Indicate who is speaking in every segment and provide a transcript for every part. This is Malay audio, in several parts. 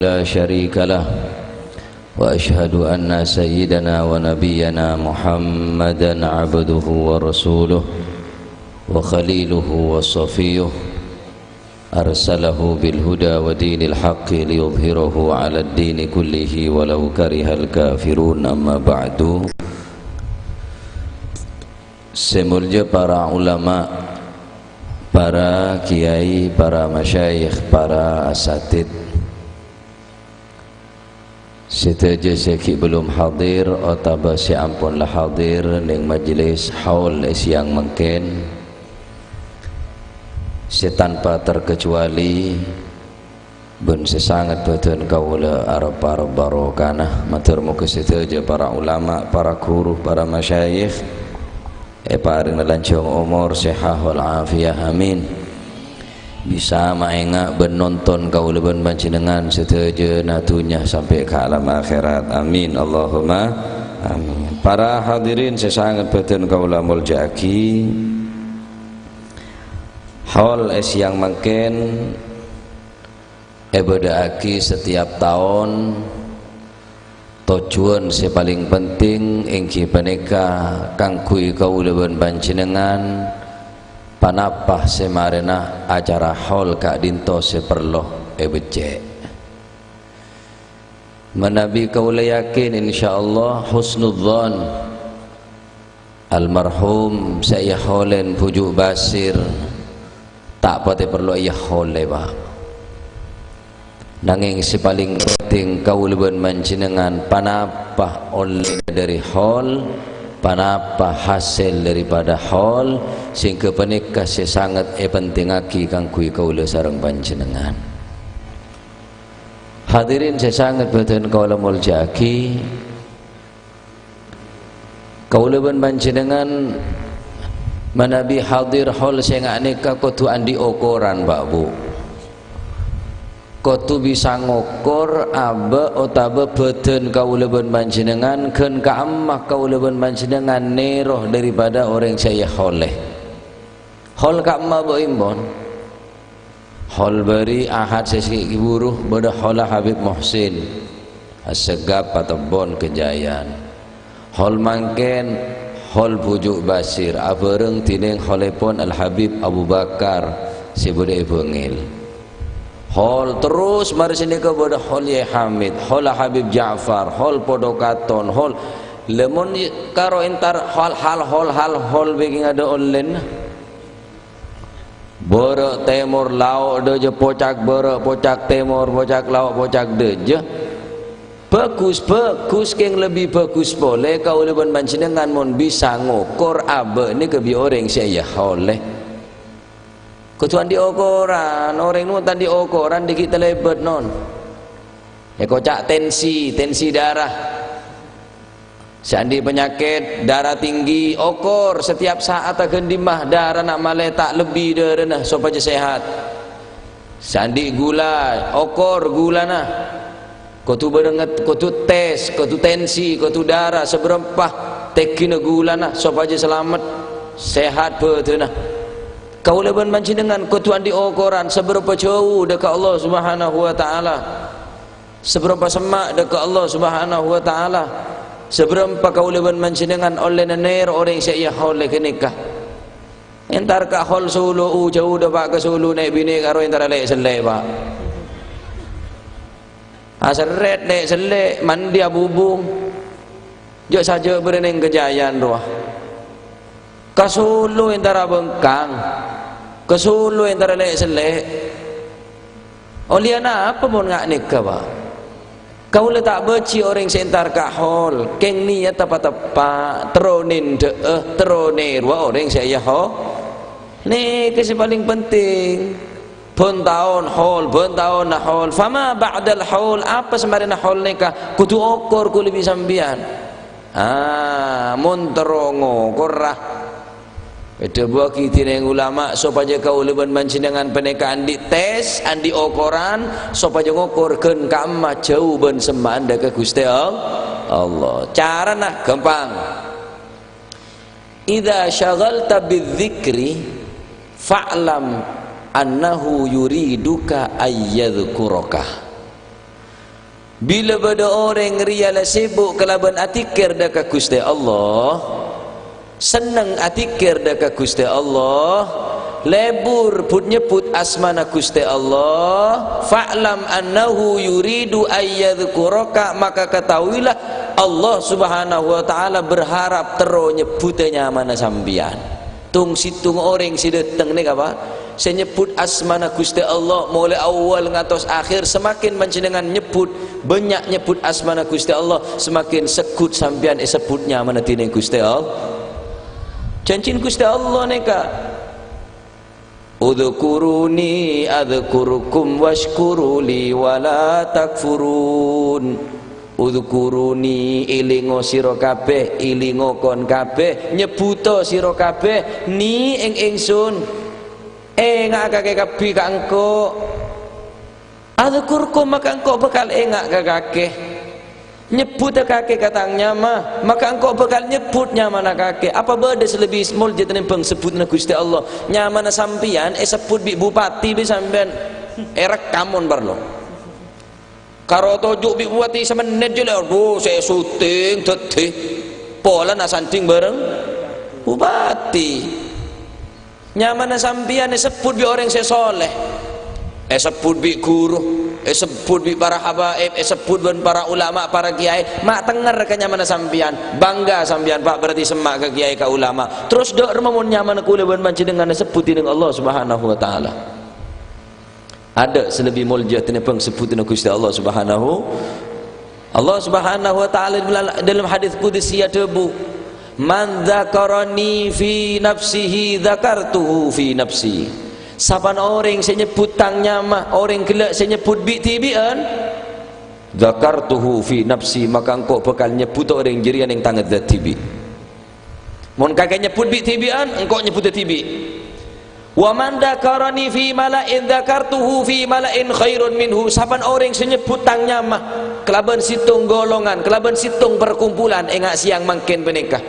Speaker 1: لا شريك له وأشهد أن سيدنا ونبينا محمدا عبده ورسوله وخليله وصفيه أرسله بالهدى ودين الحق ليظهره على الدين كله ولو كره الكافرون. أما بعد. Semulja para ulama, para kiai, para masyayikh, para asatid, setaja seki belum hadir atau si ampunlah hadir ning majlis haul siang mungkin tanpa terkecuali ben sesangat betul kaula arab barokana matur muka setaja para ulama, para guru, para masyayikh paring lancung umur sehat wal afiah amin. Bisa maingat benonton kau leben panjenengan seteja natunya sampai ke alam akhirat amin Allahumma amin. Para hadirin sesangat betul kaula muljaki haul siang mungkin ibadaki setiap tahun. Tujuan si paling penting ingki panika kangkui kau leben panjenengan panapah semarena acara haul kak dinto seperloh becek menabi kaula yakin insyaallah husnudzan almarhum saya holen pujuk basir tak pati perlu ia hole ba nanging si paling penting kau leben panjenengan panapah oleh dari haul, panapa hasil daripada haul sehingga panikah sangat penting aki kangkui kaula sareng panjenengan. Hadirin sangat betul kaula muljaki kaula ben panjenengan manabi hadir haul sing aneka kudu andi ukuran Pak Bu. Kudu bisa ngokor aba otaba beten kaula ben panjenengan keun ka ammah kaula ben panjenengan neroh daripada orang saya holeh hol ka ammah bo imbon hol bari ahad sesi buruh bada hola Habib Muhsin Assegaf Patebon Kejayan hol mangken hol pujuk basir abareng tining holepon Al Habib Abu Bakar si bude bengil hol terus mari sini ke bodoh hol ya Hamid, hol Habib Ja'far, hol Podokaton, hol lemon karo entar hal begini ada online. Boro temur lauk doje pocak boro pocak temur pocak lauk pocak doje. Bagus keng lebih bagus boleh kau leban panjenengan mon bisa ngukur abe ni kebi orang saya oleh. Ketuan di ukuran, orang nu tadi ukuran dikit lebat non. Kocak tensi darah. Sandi penyakit darah tinggi, ukur setiap saat akan dimah darah nak malai tak lebih dari nah supaya sehat. Sandi gula, ukur gula nah. Kotu berenget, kotu tes, kotu tensi, kotu darah seberapa tekina gula nah supaya selamat sehat betul nah. Kau leban panjenengan kutuan di ukuran seberapa jauh dekat Allah Subhanahu wa taala. Seberapa semak dekat Allah Subhanahu wa taala. Seberapa kau leban panjenengan oleh nener orang saya oleh kenikah. Entar ka hol Sulu jauh dah pak ke Sulu naik bini karo entar lek selek pak. Asal red lek selek mandi abubung. Jo saja bereneng Kejayan ruah. Kasulu antara bengkang kesulu antara lek selek oliana apa pun ngak nikah pak kau letak beci orang sentar kahol keng niat tepat teronin teronir wa orang saya ho ni kesi paling penting pun tahun nah hol fama ba'dal hol apa semarina hol nikah kudu okor ku lebih sambian mun terongo korah itu buah kita yang ulama supaya kau leban panjenengan penekaan di tes andi ukuran supaya ngukurkeun ka ammah jauh ben sembah anda ke Gusti Allah. Cara nak gampang. Idza syaghalta bidzikri fa'lam annahu yuriduka ayyadhkuraka. Bila pada orang riala sibuk kelaban atikir dekat Gusti Allah, senang atikir dekat Gusti Allah, lebur pun nyebut asmana Gusti Allah, fa'lam annahu yuridu ayyadhkuraka, maka ketahuilah Allah subhanahu wa ta'ala berharap terus nyebutnya mana sambian. Tung situng orang si datang ni apa? Saya nyebut asmana Gusti Allah mulai awal ngatos akhir, semakin panjenengan nyebut banyak nyebut asmana Gusti Allah, semakin sekut sambian sebutnya mana tini Gusti Allah. Cancin Gusti Allah ni ka. Udhkuruni adhkurukum washkuruli wala takfurun. Udhkuruni ilingo sira kabeh, ilingo kon kabeh, nyebuto sira kabeh ni ing ingsun. Engak kakek kabeh ka engko. Adhkurkum maka engko bakal engak kakek. Nyebut kakek katangnya maka engkau bakal nyebut nyamana kakek. Apa beda selebih small je tenempeng sebutna Gusti Allah. Nyamana sampian sebut bi bupati bi sampean rekamun barlo. Karo tojuk bi bupati semenit je lah. Oh saya syuting tadi. Pola nak santing bareng bupati. Nyamana sampian sebut bi orang saya soleh. Sebut bi guru. Sebut bi para habaib, sebut ben para ulama, para kiai, mak tenger ke nyamana sampian, bangga sampian Pak berarti semak ke kiai ke ulama. Terus dok remun nyamana kula ben panjenengan sebutin dengan Allah Subhanahu wa taala. Ada selebih muljah tenepeng sebutin Gusti Allah Subhanahu wa taala dalam hadis qudsi ada bu, man dzakarani fi nafsihi dzakartuhu fi nafsi. Saban orang saya nyebut tangnya mah, orang gelak saya nyebut bi tibian, dzakartuhu fi nafsi, maka engkau bakal nyebut orang jerian yang tangan zat tibi. Mun kakek nyebut bi tibian, engkau nyebut tibi. Wa man dzakarani fi mala'in dzakartuhu fi mala'in khairun minhu. Saban orang saya nyebut tangnya mah, kelaban situng golongan, kelaban situng perkumpulan, engak siang mangkin penikah.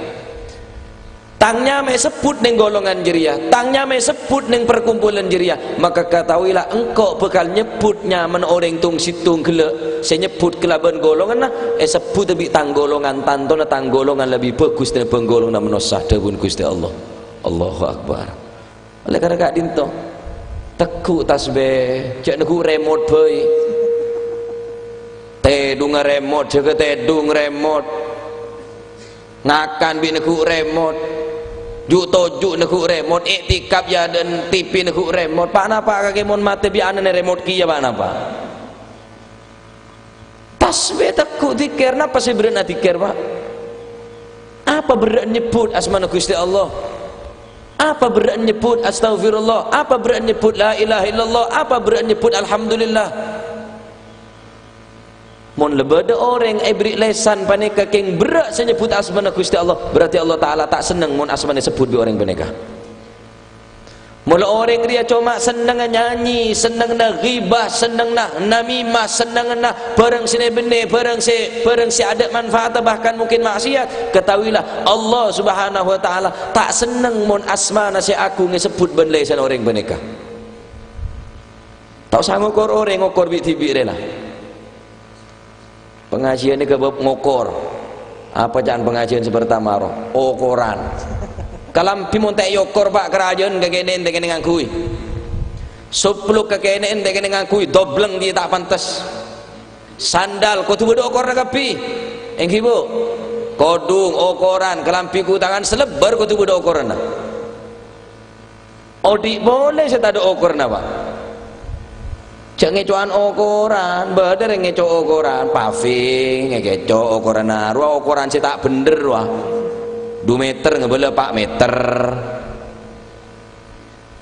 Speaker 1: Tangnya me sebut neng golongan jeria, tangnya me sebut neng perkumpulan jeria, maka ketahuilah engkau bakal nyebutnya men orang tung situng gelak, saya nyebut kelaban golongan nah, sebut lebih tang golongan tantona tang golongan lebih bagus dari penggolongan menosah debun Gusti Allah. Allahu Akbar. Oleh karena kak dinto, teku tasbih, cak neku remote boy, tedung remote, jaga tedung remote, ngakan bi neku remote. Juk tojuk neku remote, iktikaf ya dan TV neku remote. Pak napa kakek mon mate bi anan remote ki ya pak napa? Tasbih takut zikir, napa sih berat zikir pak? Apa berat nyebut asma Gusti Allah? Apa berat nyebut astagfirullah? Apa berat nyebut la ilaha illallah? Apa berat nyebut alhamdulillah? Mon lebada orang beri lesan paneka keng berat saya nyebut asmana Gusti Allah, berarti Allah Taala tak senang mon asmana sebut bi orang paneka. Mula orang dia cuma senang nyanyi, senang na ghibah, senang na namimah, senang na barang sini benih, barang si ada manfaat bahkan mungkin maksiat. Ketahuilah Allah Subhanahu wa taala tak senang mon asmana si aku ngesebut ben lesan orang paneka. Tak usah ngokor orang ngokor bi tibi rela. Pengajian ini kebab ngokor. Apa jangan pengajian seperti maro? Okoran. Kalam pimontek yokor pak kerajaan kekenen tekene ngakui. Supluk kekenen tekene ngakui. Dobleng dia tak pantas. Sandal kau tu bodoh okor nagapi. Engkibu. Kodung okoran. Kelampiku tangan selebar kau tu bodoh okoran. Odik boleh saya tak ada okor napa? Cak ngecoan okoran, badar ngeco okoran, paving, ngeco okoran narwa, okoran sih tak bener wah. 2 meter ngebela 4 meter.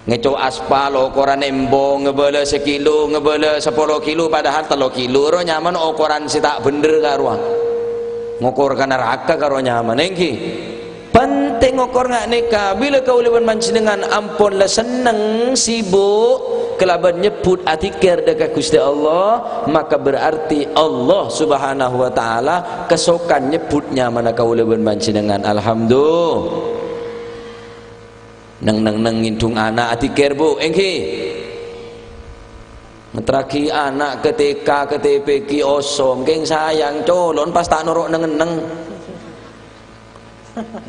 Speaker 1: Ngeco aspal okoran embong ngebela 1 kilo, ngebela 10 kilo padahal 3 kilo. Ro nyaman okoran sih tak bener karwa. Ngokor kana neraka karo nyaman engki. Penting ngokor ngak neka bila kau leban panjenengan ampun lah seneng sibuk kelaban nyebut atikir dekat Gusti Allah, maka berarti Allah Subhanahu wa taala kesokan nyebutnya mana kau leban panjenengan. Alhamdulillah. Neng nindung anak atikir bu engki. ngetraki anak ke TK ke TPK osom keng sayang colon pas tak norok neng-neng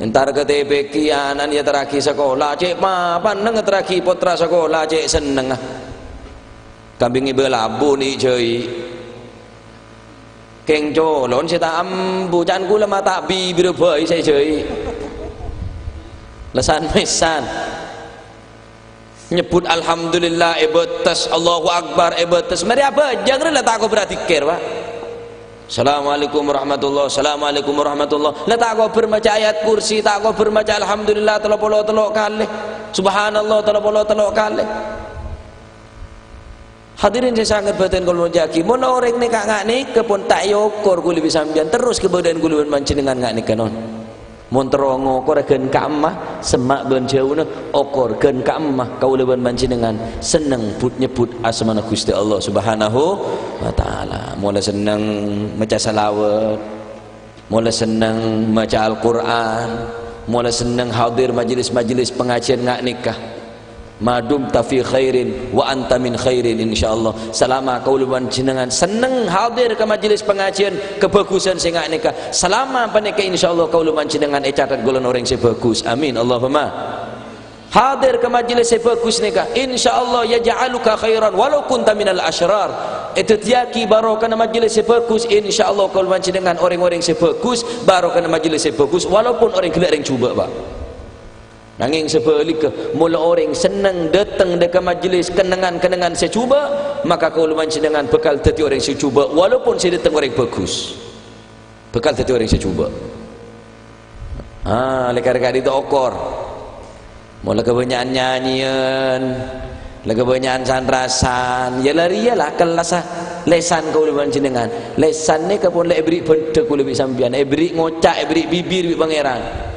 Speaker 1: entar ke TPK anak dia teraki sekolah cek papan neng ngetraki putra sekolah cek seneng kambing belabu ni cuy keng colon saya tak ambu jangan gula mata bibir boy saya cuy lesan mesan nyebut alhamdulillah ebetes Allahu akbar ebetes mari apa jangan lah tak aku berzikir pak assalamualaikum warahmatullah assalamualaikum warahmatullah lah tak aku berbaca ayat kursi tak aku berbaca alhamdulillah telok kali subhanallah telok kali. Hadirin saya sangat batin kalau jaki mun orang ni kak ngak ni kepun tak yokor kuli bisa sambian terus ke badan kuli mancing dengan ngak ni kanon mun terongo kor gen ka amah semak ben jauh na okor gen ka amah kau leban mancing dengan seneng put nyebut asmana Gusti Allah Subhanahu wa taala mula seneng maca salawat mula seneng maca Al-Quran mula seneng hadir majlis-majlis pengajian ngak nikah madum tafi khairin wa anta min khairin insyaallah selama kau leban jenengan seneng hadir ke majlis pengajian kebagusan sing nikah selama panika insyaallah kau leban jenengan catat golongan orang sebagus amin Allahumma hadir ke majlis sebagus nikah insyaallah yaj'aluka khairan walau kunta minal asyrar itu tiaki barokah majlis sebagus insyaallah kau leban jenengan orang-orang sebagus barokah majlis sebagus walaupun orang gelak yang cuba pak nanging sebaliknya mula orang senang datang dekat majlis kenangan-kenangan saya cuba maka kau lumayan dengan bekal tadi orang saya cuba walaupun saya datang orang bagus bekal tadi orang saya cuba lekar-lekar itu okor mula kebanyakan nyanyian kebanyakan sandrasan ya larialah kelas lesan kau lumayan dengan lesan ni kapun lek beri benda kau lebih sambian beri ngocak beri bibir beri pangeran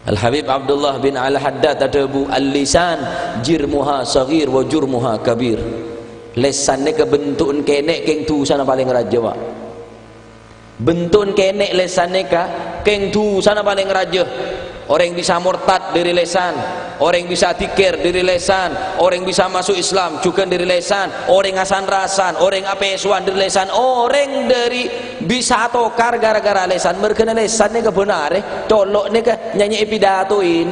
Speaker 1: Al-Habib Abdullah bin Al-Haddad ada bu al-lisan jirmuha saghir wa jurmuha kabir lesan ni kebentukun kenek keng tu sana paling raja pak bentukun kenek lesan ni keng tu sana paling raja orang bisa murtad dari lesan orang bisa tikir dari lesan orang bisa masuk Islam juga dari lesan orang asan rasan orang apesuan dari lesan orang dari bisa tokar gara-gara lesan merkena lesan ni kebenar colok ni ke nyanyi pidatoin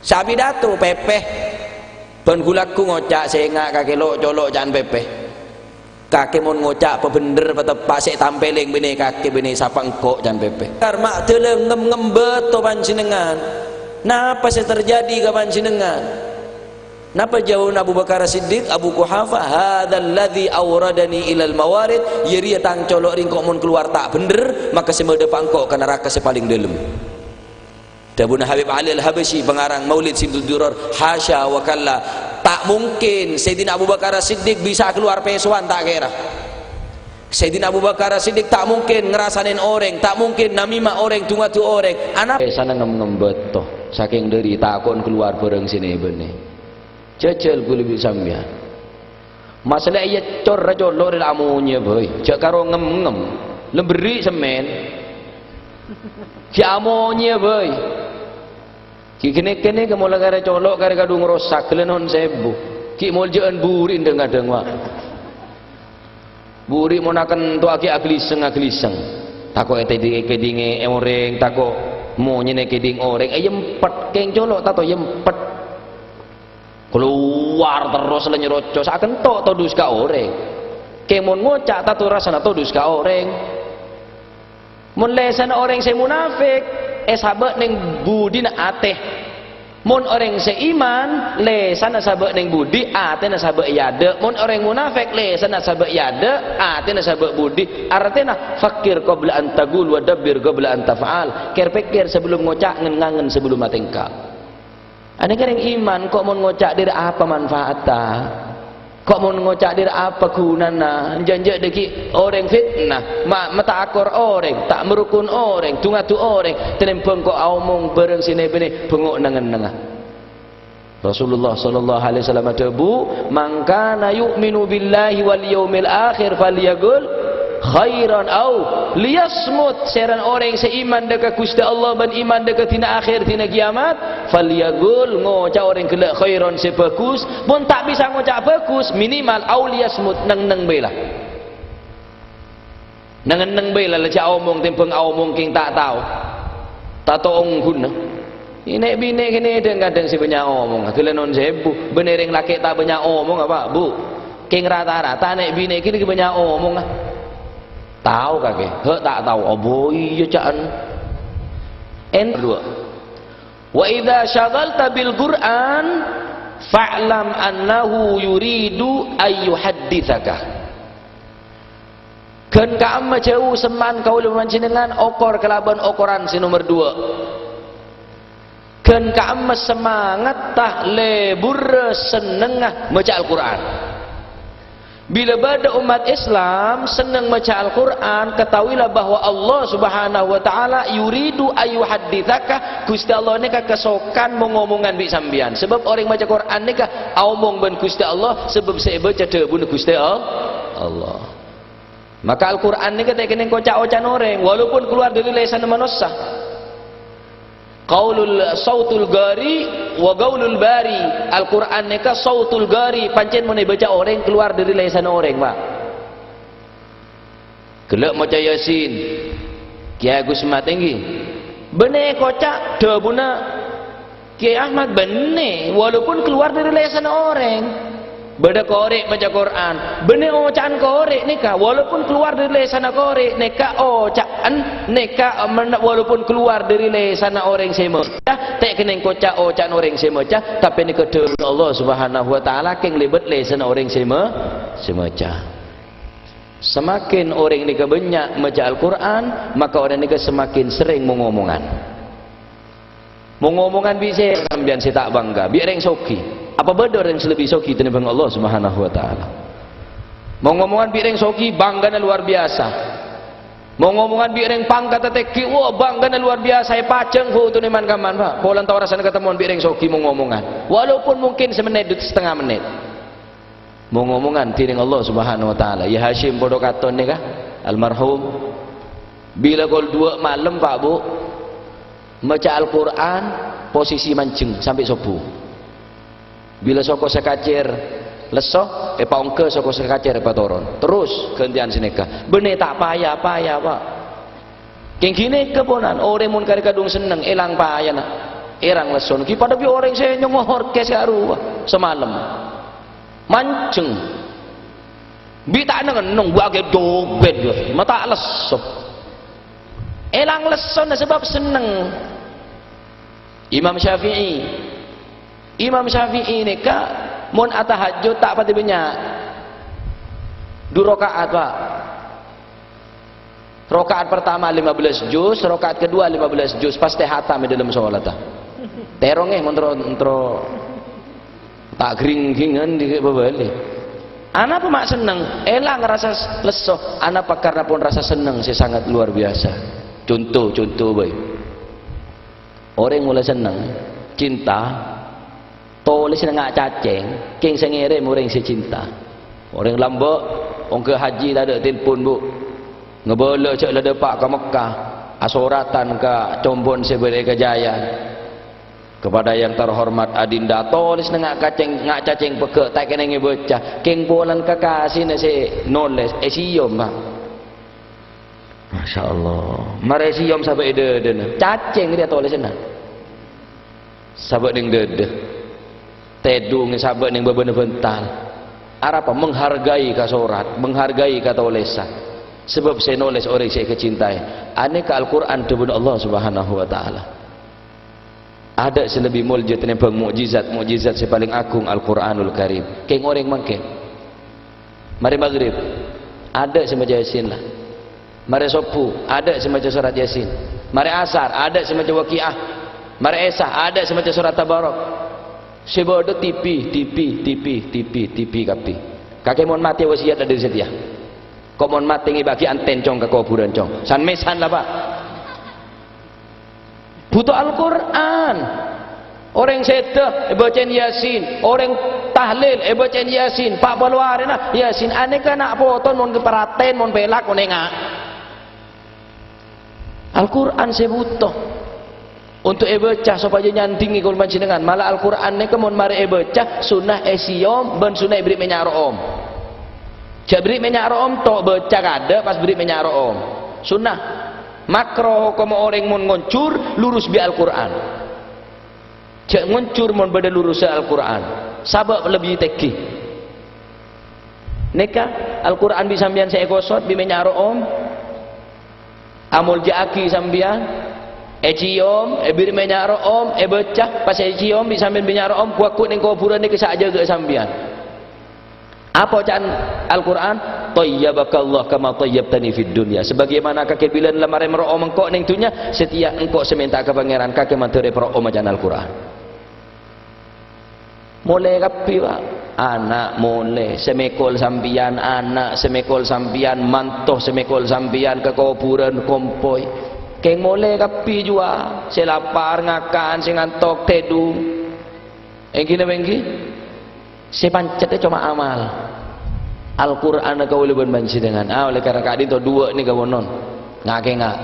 Speaker 1: sa pidato pepeh ban gulaku ngocak sengak kaki lo colok jangan pepeh kaki mon ngocak apa bener apa tepak sik tampeling bini kaki bini sapa engkok jangan pepeh karma teleng ngembet to panjenengan napa sih terjadi ke panjenengan napa jauh Abu Bakar Siddiq Abu Quhafa hadzal ladzi awradani ilal mawarid yeri tang colok ring kok mun keluar tak bener maka semede pangkok ke neraka sepaling dalam Dabuna Habib Ali Al-Habasyi pengarang Maulid Sindul Duror hasya wa kalla tak mungkin Sayyidina Abu Bakar Siddiq bisa keluar pesuan tak kira Sayyidina Abu Bakar Siddiq tak mungkin ngerasain orang tak mungkin namimah orang tungatu orang anak sana ngembet toh saking dari takon keluar bareng sini benih cecel boleh bisa sambian masalah ia cor rajo lor amunya boy cak karo ngem lemberi semen si amunya boy ki kene kemula gara colok gara kadung rosak kelenon sebu ki moljaan buri kadang wa buri monakan tu aki agliseng takok ete kedinge orang takok mo nyene keding orang yempet keng colok tato yempet keluar terus lenyerocos akan tok todus ka orang kemon ngocak tatu rasana todus ka orang mun lesan orang saya munafik sahabat ning budi na ateh mun orang seiman lesan sahabat ning budi ateh na sahabat yade mun orang munafik lesan sahabat yade ateh na sahabat budi artinya fakir qabla an tagul wa dabbir qabla an taf'al pikir sebelum ngocak ngangen sebelum matengka ada kan yang iman kok mau ngocak diri apa manfaatnya kok mau ngocak diri apa gunana janjak deki orang fitnah mata akor orang tak merukun orang tungatu orang tenempeng kok omong bareng sini bini bengok nangan-nangah Rasulullah sallallahu alaihi wasallam ada bu man kana yu'minu billahi wal yaumil akhir falyaqul khairan au liyasmut seran orang seiman dekat Gusti Allah dan iman dekat tina akhir tina kiamat falyagul ngocak orang kelak khairan sebagus pun tak bisa ngocak bagus minimal au liyasmut neng bela neng bela lecak omong tempeng omong king tak tahu tak tahu guna ini bini kini kadang si banyak omong kalian non sebu benereng laki tak banyak omong apa bu king rata-rata nek bini kini banyak omong tahu kakek hek tak tahu oh boy ya caan dua wa idza syaghalta bil Qur'an fa'lam annahu yuridu ay yuhadditsaka keun ka amma jauh seman kau leman jenengan okor kelaban okoran si nomor 2 keun ka amma semangat tah lebur senengah maca Al-Qur'an. Bila pada umat Islam senang baca Al-Quran, ketahuilah bahwa Allah Subhanahu wa taala yuridu ayyuhadditsaka, Gusti Allah ni kesokan mengomongan bi sambian. Sebab orang baca Quran ni omong ben Gusti Allah sebab saya baca debun Gusti Allah. Maka Al-Quran ni kata kena kocak-kocakan orang walaupun keluar dari lisan manusia. Sautul gari wa gaulul bari. Al-Quran ni ka sautul gari pancen mana baca orang keluar dari lisan orang pak. Kelak maca Yasin Kiai Agus Mat tinggi bener kocak debuna Kiai Ahmad bener walaupun keluar dari lisan orang. Beda korek baca Quran bener ocaan korek nikah walaupun keluar dari lisan korek nikah ocaan nikah walaupun keluar dari lisan orang sema tak kena kocak ocaan orang sema tapi ni kedua Allah Subhanahu wa taala keng libet lisan orang sema semakin orang ni banyak baca Al-Quran maka orang ni semakin sering mengomongan bisa sambian si tak bangga biar yang soki. Apa beda orang lebih soki tinimbang Allah Subhanahu wa taala. Mau ngomongan bi reng soki banggana luar biasa. Mau ngomongan bi reng pangkat teki wah banggana luar biasa paceng ho tuniman kaman Pak. Polan tahu rasanya ketemuan bi reng soki mau ngomongan. Walaupun mungkin semenit setengah menit. Mau ngomongan tiring Allah Subhanahu wa taala. Ya Hashim bodoh katon ni kah? Almarhum bila gol 2 malam Pak Bu baca Al-Quran posisi mancing sampai subuh. Bila soko sekacir lesoh paongke soko sekacir patoron terus gantian sineka bener tak payah Pak keng kini keponan orang mun kari kadung seneng elang payah nak erang leson ki pada bi orang saya nyongor ke saru semalam mancing bi tak neng bagi dobet mata lesoh elang leson sebab seneng. Imam Syafi'i ni ka mun atahajud tak pati banyak 2 rakaat Pak. Rakaat pertama 15 juz, rakaat kedua 15 juz pasti hatam di dalam salat. Terongeh montro tak gring-gringan di bebali. Ana apa mak seneng, elang rasa lesoh, ana apa karena pun rasa seneng saya sangat luar biasa. Contoh baik. Orang mulai seneng, cinta tulis nengak cacing king sengere orang secinta orang lambak orang ke haji tak ada telefon bu ngebala cak lada pak ke Mekah asuratan ke combon seberi kejayaan kepada yang terhormat adinda tulis nengak cacing peke tak kena ngebaca king bulan kekasih nasi nulis siom Pak Masya Allah mari siom sampai ide cacing dia tulis sana sahabat yang dede tedung sahabat yang bebental apa menghargai kasorat menghargai kata olesa sebab saya nulis orang saya kecintai aneka Al-Quran debun Allah Subhanahu wa taala ada selebih muljud tenimbang mukjizat saya paling agung Al-Quranul Karim keng orang mangke mari maghrib ada semacam Yasin lah mari sopu ada semacam surat Yasin mari asar ada semacam Waqiah mari esah ada semacam surat Tabarak sebodoh tipi kapi kakek mon mati wasiat ada di setia kok mon mati ngi bagi anten cong ke kuburan cong san mesan lah Pak butuh Al-Quran orang sedah bacain Yasin orang tahlil baca Yasin 40 hari nah Yasin aneka nak foto mon keperaten mon pelak mon engak Al-Quran saya butuh untuk baca supaya nyantingi kul panjenengan malah Al-Quran ni kemon mari baca sunnah siom ben sunnah beri minyak room cak beri minyak room tok baca kada pas beri minyak room sunnah makro como orang mon ngoncur lurus bi Al-Quran cak ngoncur mon beda lurus Al-Quran sabab lebih teki neka Al-Quran bisa sambian saya gosot bi minyak room amul jaki sambian cium beri minyak room baca pas cium bi sambian minyak room kuakut ning kuburan ni kesak jaga sambian apa bacaan Al-Quran tayyabakallah kama tayyabtani fid dunya sebagaimana kakek bilan lamare meroom engkau ning dunya setiap engkau seminta ke pangeran kakek matere pro bacaan Al-Quran mulai kapi pak anak mulai semekol sambian anak semekol sambian mantoh semekol sambian ke kuburan kompoi keng mulai kapi jua saya lapar ngakan saya ngantok tedu engki nengki saya pancetnya cuma amal Al-Quran kau lebih banci dengan oleh karena kadin tu dua ni kau non ngak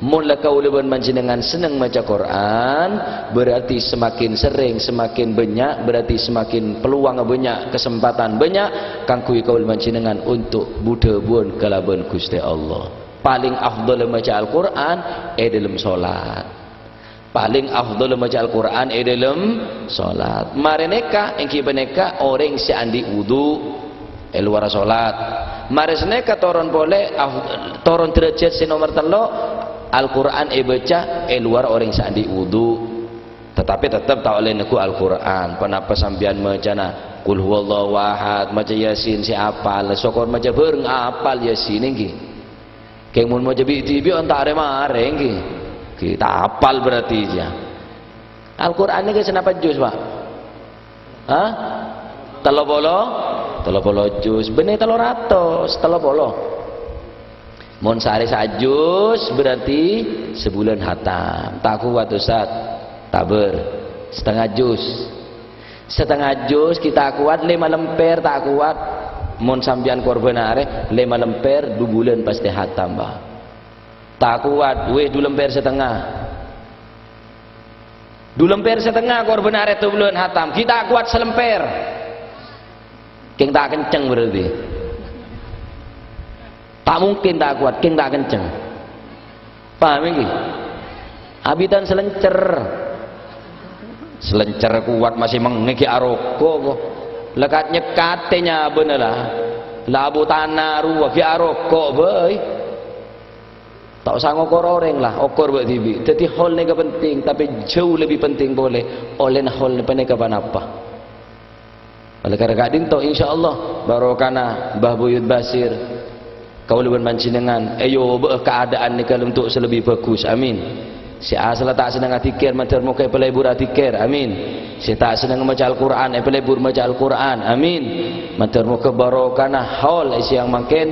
Speaker 1: mula kau lebih banci dengan senang baca Quran berarti semakin sering semakin banyak berarti semakin peluang banyak kesempatan banyak kangkui kau banci dengan untuk buddha bun kalaban Gusti Allah paling afdal baca Al-Quran dalam solat paling afdal baca Al-Quran dalam solat mari neka engki beneka orang si andi wudu luar solat mari seneka toron boleh toron derajat si nomor telo Al-Quran baca luar orang si andi wudu tetapi tetap tak boleh neku Al-Quran kenapa sambian macana kul huwallahu ahad maca Yasin si apal sokor maca bereng apal Yasin engki keng mun maca bi ontak are mare engki kita apal berarti ya Al-Quran ni kenapa juz pak hah telo bolo juz benih 300 telo bolo mon sehari sajus berarti sebulan hatam tak kuat Ustaz taber setengah juz kita kuat 5 lemper tak kuat mon sambian korban are 5 lemper 2 bulan pasti hatam bah tak kuat weh 2 lemper setengah 2 lemper setengah korban are 2 bulan hatam kita kuat selemper keng tak kenceng berarti tak mungkin tak kuat keng tak kenceng paham ini habitan selencer kuat masih mengeki aroko kok lekat nyekatnya bener lah labu tanah ruah ki aroko boy tak usah ngokor orang lah okor buat TV jadi hal ni penting tapi jauh lebih penting boleh oleh hal ni pandai kapan apa oleh karena kadin to insyaallah barokana Mbah Buyut Basir kau lebih mancinengan ayo keadaan ni kalau untuk selebih bagus amin si asal tak senang atikir mater muka pelebur atikir amin si tak senang baca Al-Quran pelebur baca Al-Quran amin mater muka barokana hal yang makin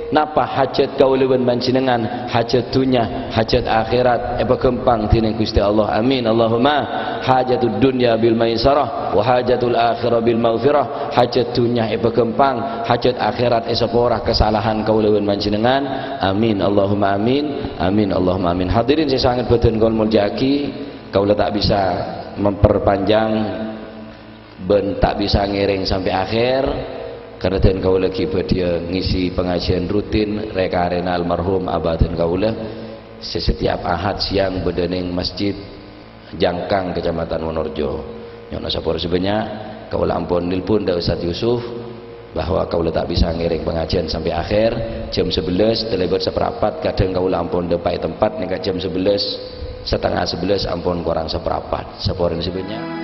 Speaker 1: napa hajat kau lebih mancinengan hajat dunia hajat akhirat berkembang tining Gusti Allah amin Allahumma hajatud dunya bil maisarah wa hajatul akhirah bil maghfirah hajat dunia berkembang hajat akhirat seporah kesalahan kau lebih mancinengan amin Allahumma amin amin Allahumma amin hadirin saya sangat betul kau muljaki kau tak bisa memperpanjang ben tak bisa ngiring sampai akhir karena dan kaulah kibat dia ngisi pengajian rutin reka arena almarhum abah dan kaulah setiap ahad siang berdening masjid Jangkang kecamatan Wonorejo nyono sapor sebanyak kaulah ampun nilpun da Ustaz Yusuf bahwa kaulah tak bisa ngiring pengajian sampai akhir jam 11 terlebih seperapat kadang kaulah ampun depai tempat nih jam 11 setengah 11 ampun kurang seperapat saporin sebanyak